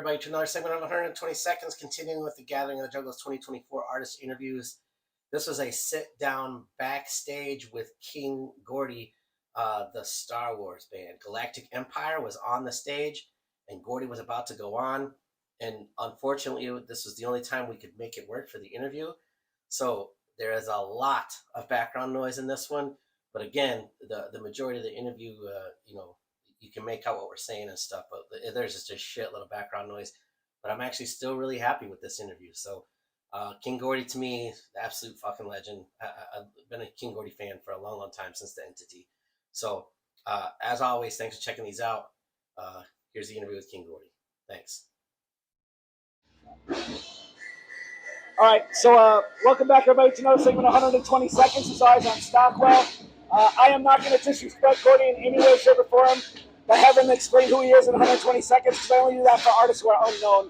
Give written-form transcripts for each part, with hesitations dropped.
everybody, to another segment of 120 Seconds, continuing with the Gathering of the Juggalos 2024 artist interviews. This was a sit-down backstage with King Gordy, the Star Wars band. Galactic Empire was on the stage, and Gordy was about to go on. And unfortunately, this was the only time we could make it work for the interview. So there is a lot of background noise in this one. But again, the majority of the interview, you can make out what we're saying and stuff, but there's just a shitload of background noise. But I'm actually still really happy with this interview. So King Gordy, to me, the absolute fucking legend. I've been a King Gordy fan for a long, long time, since the Entity. So as always, thanks for checking these out. Here's the interview with King Gordy. Thanks. All right, so welcome back, everybody, to another segment of 120 Seconds. As always, I'm Stockwell. I am not going to disrespect Gordy in any way, shape, or form by having him explain who he is in 120 seconds, because I only do that for artists who are unknown.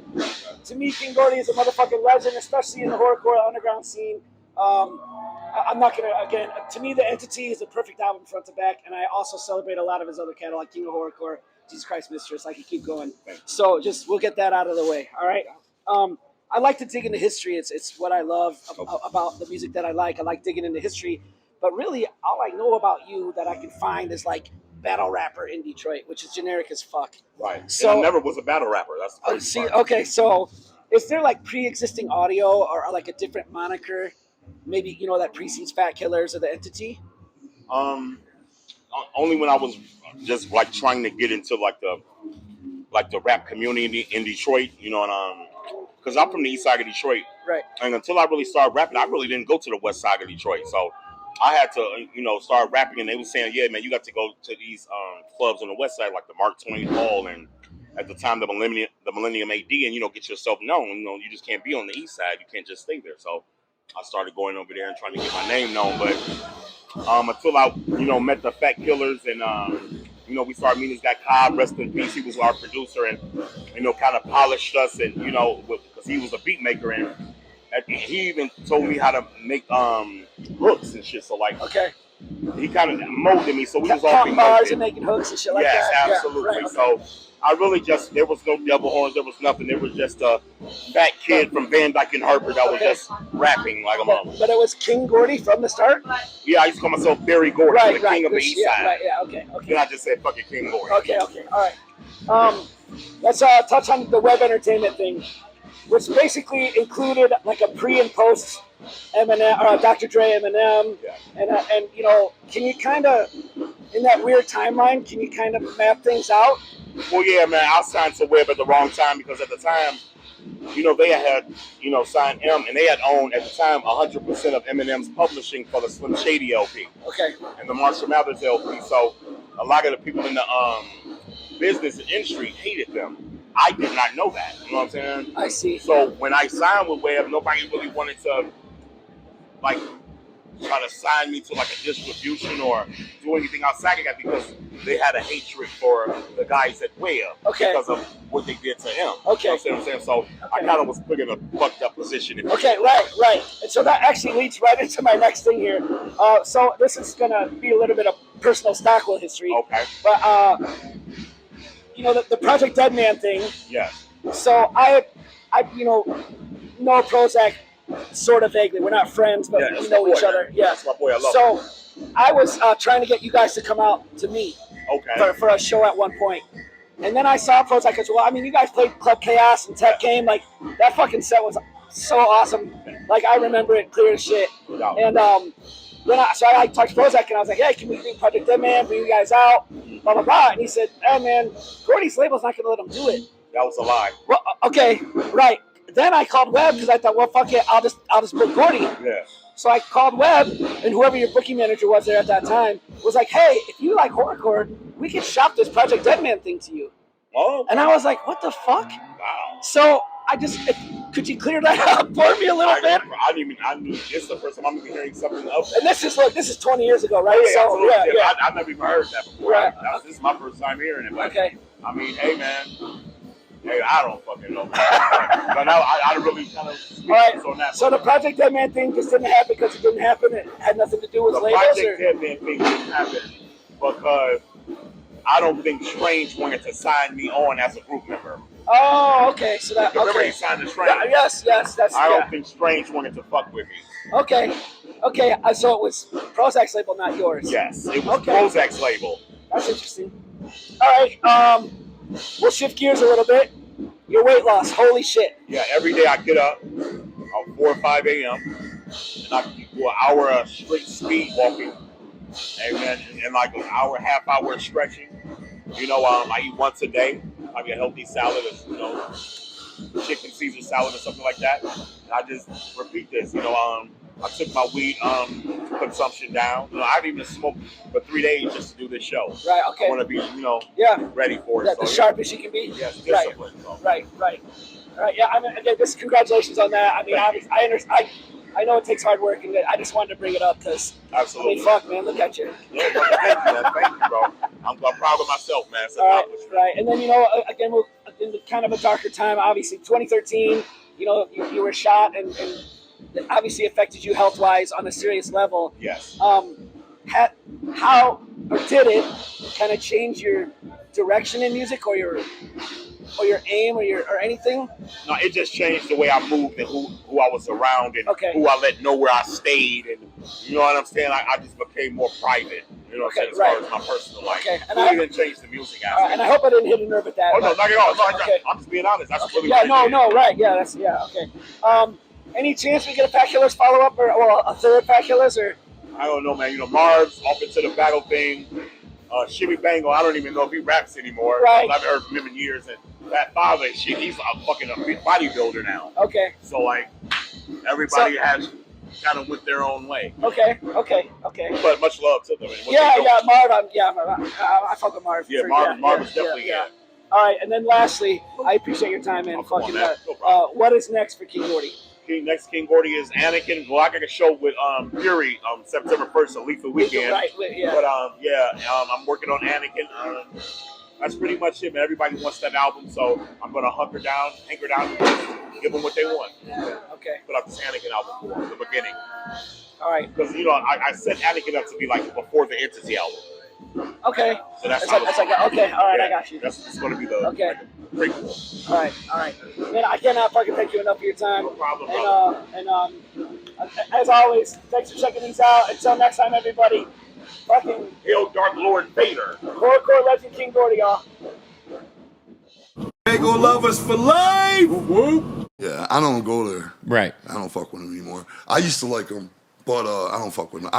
To me, King Gordy is a motherfucking legend, especially in the horrorcore underground scene. I'm not going to, again, to me, The Entity is a perfect album front to back, and I also celebrate a lot of his other catalog, King of Horrorcore, Jesus Christ Mistress. I can keep going. So we'll get that out of the way, all right? I like to dig into history. It's what I love about the music that I like. I like digging into history. But really, all I know about you that I can find is like battle rapper in Detroit, which is generic as fuck. Right. So and I never was a battle rapper. That's the crazy part. Okay, so is there like pre-existing audio or like a different moniker? Maybe, that precedes Fat Killers or The Entity? Only when I was just like trying to get into like the rap community in Detroit, and because I'm from the east side of Detroit. Right. And until I really started rapping, I really didn't go to the west side of Detroit. So I had to, start rapping, and they were saying, yeah, man, you got to go to these clubs on the west side, like the Mark Twain Hall, and at the time, the Millennium AD, and, get yourself known. You just can't be on the east side. You can't just stay there. So I started going over there and trying to get my name known. But until I, met the Fat Killers and, we started meeting this guy, Cobb, rest in peace. He was our producer and, kind of polished us and, because he was a beat maker and he even told me how to make hooks and shit. So like, okay, he kind of molded me. So we was all being bars and making hooks and shit like that. Yes, absolutely. Yeah, right, okay. So I really there was no devil horns. There was nothing. There was just a fat kid from Van Dyke and Harper that was just rapping like a mom. But it was King Gordy from the start? Yeah, I used to call myself Barry Gordy, the king of the east side. Right, yeah, okay. Then I just said fucking King Gordy. Okay, all right. Let's touch on the web entertainment thing, which basically included like a pre and post Eminem or Dr. Dre Eminem, yeah. and can you kind of in that weird timeline, can you kind of map things out? Well, yeah, man, I signed to Web at the wrong time because at the time, they had signed M, and they had owned at the time 100% of Eminem's publishing for the Slim Shady LP, okay, and the Marshall Mathers LP. So a lot of the people in the business and industry hated them. I did not know that. You know what I'm saying? I see. So when I signed with Web, nobody really wanted to like try to sign me to like a distribution or do anything outside of that because they had a hatred for the guys at Web because of what they did to him. Okay. You know what I'm saying? So I kind of was put in a fucked up position. Okay, right. And so that actually leads right into my next thing here. So this is going to be a little bit of personal Stockwell history. Okay. But, the Project Deadman thing. Yes. So I know Prozac sort of vaguely. We're not friends, but we know each other. Yeah. That's my boy. I love him. I was trying to get you guys to come out to meet. Okay. For a show at one point. And then I saw Prozac as well. I mean, you guys played Club Chaos and Tech Game. Like, that fucking set was so awesome. Like, I remember it clear as shit. No. And then I talked to Prozac and I was like, hey, can we bring Project Deadman, bring you guys out? Blah, blah, blah. And he said, oh, man, Gordy's label's not going to let him do it. That was a lie. Well, okay, right. Then I called Webb because I thought, well, fuck it, I'll just book Gordy. Yeah. So I called Webb, and whoever your booking manager was there at that time was like, hey, if you like horrorcore, we can shop this Project Deadman thing to you. Oh. And I was like, what the fuck? Wow. So could you clear that up for me a little bit? I knew it's the first time I'm even hearing something else. And this is 20 years ago, right? Oh, yeah, So, yeah. I've never even heard that before. Right. This is my first time hearing it. But, okay. I mean, hey, man. Hey, I don't fucking know. But I really kind of speak on that. So the Project Deadman thing just didn't happen because it didn't happen. It had nothing to do with labels? The Project Deadman thing didn't happen because I don't think Strange wanted to sign me on as a group member. Oh, okay. So that Remember okay. he signed to Strange. Yes, that's. I don't think Strange wanted to fuck with me. Okay. So it was Prozac's label, not yours. Yes, it was Okay. Prozac's label. That's interesting. All right. We'll shift gears a little bit. Your weight loss. Holy shit. Yeah, every day I get up at 4 or 5 a.m. and I do an hour of straight speed walking, and like an hour, half hour of stretching. You know, I eat once a day. I get a healthy salad, chicken Caesar salad or something like that. And I just repeat this. I took my weed consumption down. I didn't even smoke for 3 days just to do this show. Right. Okay. I want to be, ready for it. Yeah, the sharpest you can be. Yes, discipline. Right. All right. Yeah. I mean, again, just congratulations on that. I mean, I know it takes hard work, and I just wanted to bring it up because absolutely. I mean, fuck, man, look at you. Yeah, thank you, bro. I'm proud of myself, man. It's right. And then again, we're in kind of a darker time. Obviously, 2013. You were shot, and it obviously affected you health wise on a serious level. Yes. How or did it kind of change your direction in music or your aim or anything? No, it just changed the way I moved and who I was around and okay. who I let know where I stayed, and you know what I'm saying. I just became more private. You know what I'm saying, as far as my personal life. Okay. And it didn't change the music aspect. And I hope I didn't hit a nerve at that. Oh no, not at all. No, okay. I'm just being honest. That's really right. Yeah, okay. Any chance we get a Fat Killers follow up or a third Fat Killers or? I don't know, man. Marv's off into the battle thing. Shimmy Bango, I don't even know if he raps anymore. Right. I haven't heard from him in years. And that father, shit, he's a big bodybuilder now. Okay. So like, everybody has kind of went their own way. Okay. But much love to them. Marv. I fuck with Marv. Yeah, Marv is definitely yeah. All right, and then lastly, I appreciate your time, man. Fucking no what is next for King Gordy? Next King Gordy is Anakin. Well, I got a show with Fury September 1st, a Lethal Weekend. Right, yeah. But I'm working on Anakin. That's pretty much it, man. Everybody wants that album, so I'm gonna anchor down, and give them what they want. Okay. Put out this Anakin album for them, the beginning. All right. Because I set Anakin up to be like before the Entity album. Okay. So that's okay. All right, I got you. That's gonna be the prequel. All right. Man, I cannot fucking thank you enough for your time. No problem, and as always, thanks for checking these out. Until next time, everybody. Fucking Hail Dark Lord Vader. Hardcore legend King Gordy, y'all. They go lovers for life. Whoop. Yeah, I don't go there. Right. I don't fuck with them anymore. I used to like them, but I don't fuck with them.